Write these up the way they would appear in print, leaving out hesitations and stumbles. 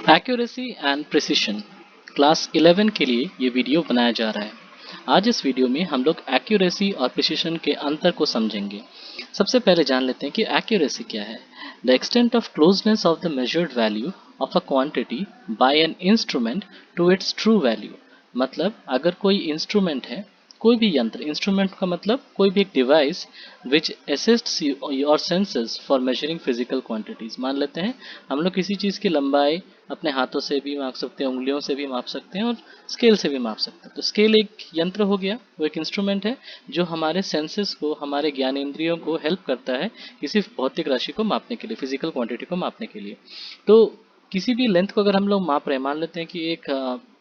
Accuracy and precision class 11 के लिए ये वीडियो बनाया जा रहा है। आज इस वीडियो में हम लोग एक्यूरेसी और प्रिसिशन के अंतर को समझेंगे। सबसे पहले जान लेते हैं कि एक्यूरेसी क्या है। The extent of closeness of the measured value of a quantity by an instrument to its true value. मतलब अगर कोई इंस्ट्रूमेंट है, कोई भी यंत्र, इंस्ट्रूमेंट का मतलब कोई भी एक device which assists your senses for measuring physical quantities. मान लेते हैं हम लोग किसी चीज़ की लंबाई अपने हाथों से भी माप सकते हैं, उंगलियों से भी माप सकते हैं और स्केल से भी माप सकते हैं। तो स्केल एक यंत्र हो गया, वो एक इंस्ट्रूमेंट है जो हमारे सेंसेस को, हमारे ज्ञानेंद्रियों को हेल्प करता है किसी भौतिक राशि को मापने के लिए, फिजिकल क्वांटिटी को मापने के लिए। तो किसी भी लेंथ को अगर हम लोग माप रहे हैं, मान लेते हैं कि एक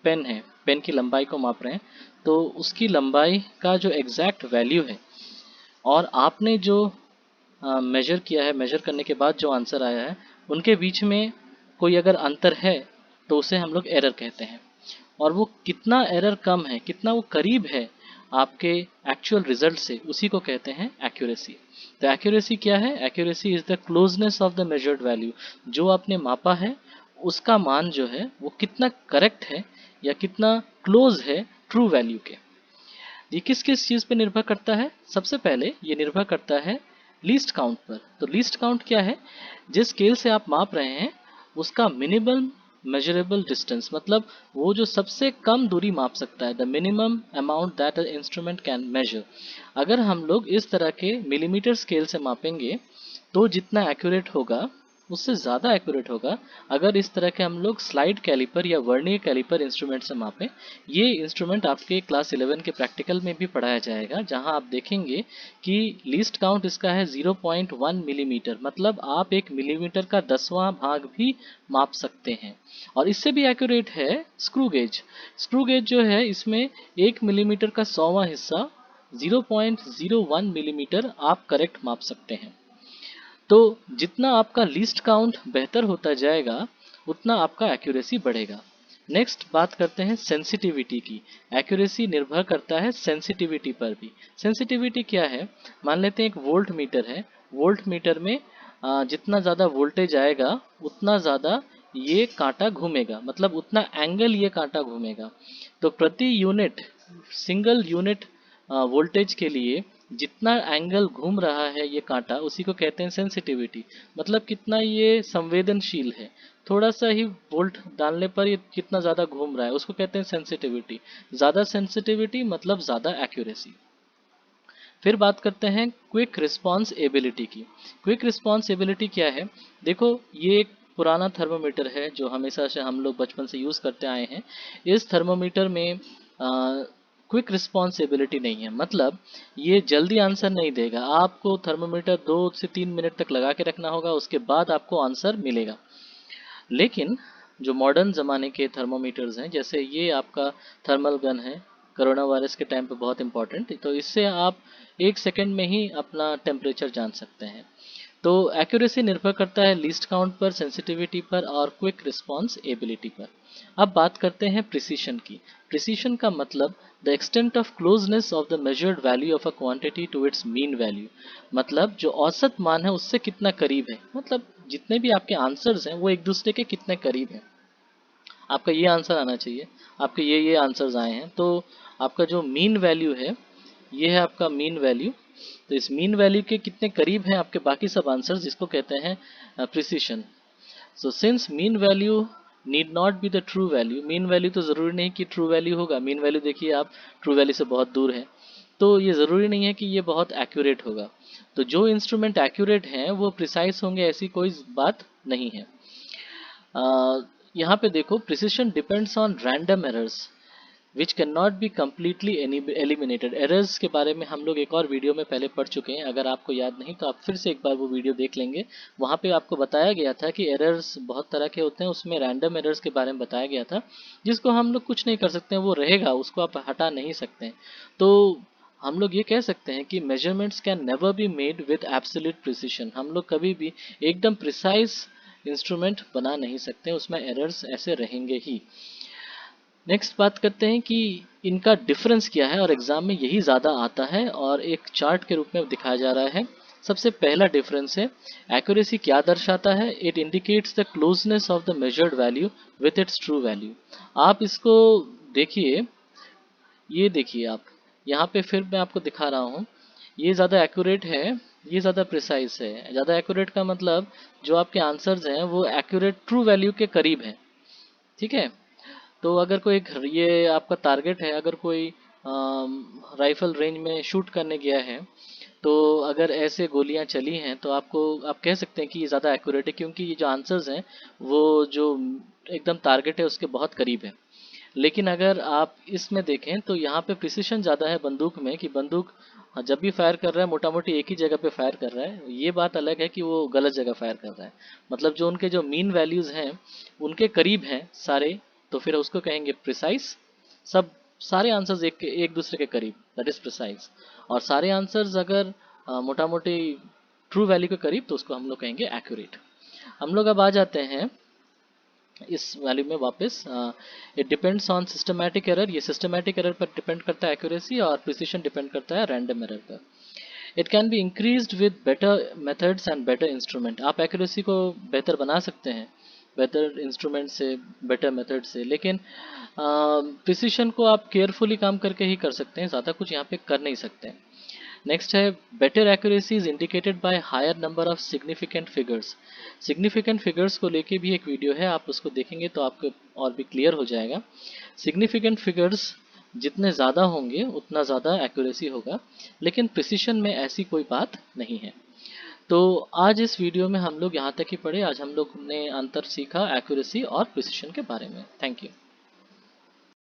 पेन है, पेन की लंबाई को माप रहे हैं, तो उसकी लंबाई का जो एग्जैक्ट वैल्यू है और आपने जो मेजर किया है, मेजर करने के बाद जो आंसर आया है, उनके बीच में कोई अगर अंतर है तो उसे हम लोग एरर कहते हैं। और वो कितना एरर कम है, कितना वो करीब है आपके एक्चुअल रिजल्ट से, उसी को कहते हैं एक्यूरेसी। तो एक्यूरेसी क्या है? Accuracy is the closeness of the measured value. जो आपने मापा है उसका मान जो है वो कितना करेक्ट है या कितना क्लोज है ट्रू वैल्यू के। ये किस किस चीज़ पे निर्भर करता है? सबसे पहले ये निर्भर करता है लीस्ट काउंट पर। तो लीस्ट काउंट क्या है? जिस स्केल से आप माप रहे हैं उसका मिनिमम मेजरेबल डिस्टेंस, मतलब वो जो सबसे कम दूरी माप सकता है, the minimum amount that a instrument can measure. अगर हम लोग इस तरह के मिलीमीटर स्केल से मापेंगे तो जितना एक्यूरेट होगा उससे ज़्यादा एक्यूरेट होगा अगर इस तरह के हम लोग स्लाइड कैलिपर या वर्नियर कैलिपर इंस्ट्रूमेंट से मापें। ये इंस्ट्रूमेंट आपके क्लास 11 के प्रैक्टिकल में भी पढ़ाया जाएगा, जहां आप देखेंगे कि लीस्ट काउंट इसका है 0.1 मिलीमीटर, मतलब आप एक मिलीमीटर का 10वां भाग भी माप सकते हैं। और इससे भी एक्यूरेट है स्क्रू गेज। स्क्रू गेज जो है इसमें 1 मिलीमीटर का 100वां हिस्सा 0.01 मिलीमीटर आप करेक्ट माप सकते हैं। तो जितना आपका लीस्ट काउंट बेहतर होता जाएगा उतना आपका एक्यूरेसी बढ़ेगा। नेक्स्ट बात करते हैं सेंसिटिविटी की। एक्यूरेसी निर्भर करता है सेंसिटिविटी पर भी। सेंसिटिविटी क्या है? मान लेते हैं एक वोल्ट मीटर है, वोल्ट मीटर में जितना ज़्यादा वोल्टेज आएगा उतना ज़्यादा ये कांटा घूमेगा, मतलब उतना एंगल ये कांटा घूमेगा। तो प्रति यूनिट, सिंगल यूनिट वोल्टेज के लिए जितना एंगल घूम रहा है ये कांटा, उसी को कहते हैं सेंसिटिविटी। मतलब कितना ये संवेदनशील है, थोड़ा सा ही वोल्ट डालने पर ये कितना ज़्यादा घूम रहा है, उसको कहते हैं सेंसिटिविटी। ज़्यादा सेंसिटिविटी मतलब ज़्यादा एक्यूरेसी। फिर बात करते हैं क्विक रिस्पॉन्स एबिलिटी की। क्विक रिस्पॉन्स एबिलिटी क्या है? देखो, ये एक पुराना थर्मोमीटर है जो हमेशा से हम लोग बचपन से यूज़ करते आए हैं। इस थर्मोमीटर में क्विक रिस्पॉन्सिबिलिटी नहीं है, मतलब ये जल्दी आंसर नहीं देगा। आपको थर्मोमीटर 2 से 3 मिनट तक लगा के रखना होगा, उसके बाद आपको आंसर मिलेगा। लेकिन जो मॉडर्न ज़माने के थर्मोमीटर्स हैं, जैसे ये आपका थर्मल गन है, कोरोना वायरस के टाइम पे बहुत इंपॉर्टेंट, तो इससे आप 1 सेकंड में ही अपना टेम्परेचर जान सकते हैं। तो एक्यूरेसी निर्भर करता है लीस्ट काउंट पर, सेंसिटिविटी पर और क्विक रिस्पॉन्स एबिलिटी पर। अब बात करते हैं प्रिसीशन की। प्रिसीशन का मतलब the extent of closeness of the measured value of a quantity to its mean value. मतलब जो औसत मान है उससे कितना करीब है, मतलब जितने भी आपके आंसर्स हैं वो एक दूसरे के कितने करीब हैं। आपका ये आंसर आना चाहिए, आपके ये आंसर्स आए हैं, तो आपका जो मीन वैल्यू है ये है आपका मीन वैल्यू। तो इस मीन वैल्यू के कितने करीब हैं आपके बाकी सब आंसर्स, जिसको कहते हैं precision. So since mean value need not be the true value, mean value तो ज़रूरी नहीं कि ट्रू वैल्यू होगा। मीन वैल्यू देखिए आप, ट्रू वैल्यू से बहुत दूर है, तो ये ज़रूरी नहीं है कि ये बहुत एक्यूरेट होगा। तो जो इंस्ट्रूमेंट एक्यूरेट हैं वो प्रिसाइज होंगे, ऐसी कोई बात नहीं है। यहाँ पे देखो, precision depends on random errors which can not be completely eliminated. Errors के बारे में हम लोग एक और वीडियो में पहले पढ़ चुके हैं, अगर आपको याद नहीं तो आप फिर से एक बार वो वीडियो देख लेंगे। वहाँ पे आपको बताया गया था कि एरर्स बहुत तरह के होते हैं, उसमें रैंडम एरर्स के बारे में बताया गया था, जिसको हम लोग कुछ नहीं कर सकते हैं, वो रहेगा, उसको आप हटा नहीं सकते हैं। तो हम लोग ये कह सकते हैं कि measurements can never be made with absolute precision. हम लोग कभी भी एकदम प्रिसाइज इंस्ट्रूमेंट बना नहीं सकते, उसमें एरर्स ऐसे रहेंगे ही। नेक्स्ट बात करते हैं कि इनका डिफरेंस क्या है, और एग्जाम में यही ज़्यादा आता है और एक चार्ट के रूप में दिखाया जा रहा है। सबसे पहला डिफरेंस है, एक्यूरेसी क्या दर्शाता है? It indicates the closeness of the measured value with its true value. आप इसको देखिए, ये देखिए आप, यहाँ पे फिर मैं आपको दिखा रहा हूँ, ये ज़्यादा एक्यूरेट है, ये ज़्यादा प्रिसाइज है। ज़्यादा एक्यूरेट का मतलब जो आपके आंसर्स हैं वो एक्यूरेट ट्रू वैल्यू के करीब है, ठीक है। तो अगर कोई ये आपका टारगेट है, अगर कोई राइफल रेंज में शूट करने गया है, तो अगर ऐसे गोलियां चली हैं तो आप कह सकते हैं कि ये ज़्यादा एक्यूरेट है, क्योंकि ये जो आंसर्स हैं वो जो एकदम टारगेट है उसके बहुत करीब है। लेकिन अगर आप इसमें देखें तो यहाँ पे प्रिसिशन ज़्यादा है बंदूक में, कि बंदूक जब भी फायर कर रहा है मोटा मोटी एक ही जगह पे फायर कर रहा है। ये बात अलग है कि वो गलत जगह फायर कर रहा है, मतलब जो उनके जो मीन वैल्यूज़ हैं उनके करीब हैं सारे, तो फिर उसको कहेंगे प्रिसाइज। सब सारे आंसर्स एक दूसरे के करीब, दैट इज प्रिसाइज। और सारे आंसर्स अगर मोटा मोटी ट्रू वैल्यू के करीब, तो उसको हम लोग कहेंगे एक्यूरेट। हम लोग अब आ जाते हैं इस वैल्यू में वापस। It depends on systematic error, ये सिस्टमैटिक एरर पर डिपेंड करता है एक्यूरेसी, और प्रिसिशन डिपेंड करता है रैंडम एरर पर। It can be increased with better methods and better instrument. आप एक्यूरेसी को बेहतर बना सकते हैं बेटर इंस्ट्रूमेंट से, बेटर मेथड से, लेकिन प्रिसिशन को आप केयरफुली काम करके ही कर सकते हैं, ज़्यादा कुछ यहाँ पे कर नहीं सकते। नेक्स्ट है, better accuracy is indicated by higher number of significant figures. Significant figures को लेके भी एक वीडियो है, आप उसको देखेंगे तो आपको और भी क्लियर हो जाएगा। सिग्निफिकेंट फिगर्स जितने ज़्यादा होंगे उतना ज़्यादा एक्यूरेसी होगा, लेकिन प्रिसिशन में ऐसी कोई बात नहीं है। तो आज इस वीडियो में हम लोग यहाँ तक ही पढ़े। आज हम लोग ने अंतर सीखा एक्यूरेसी और प्रिसिशन के बारे में। Thank you.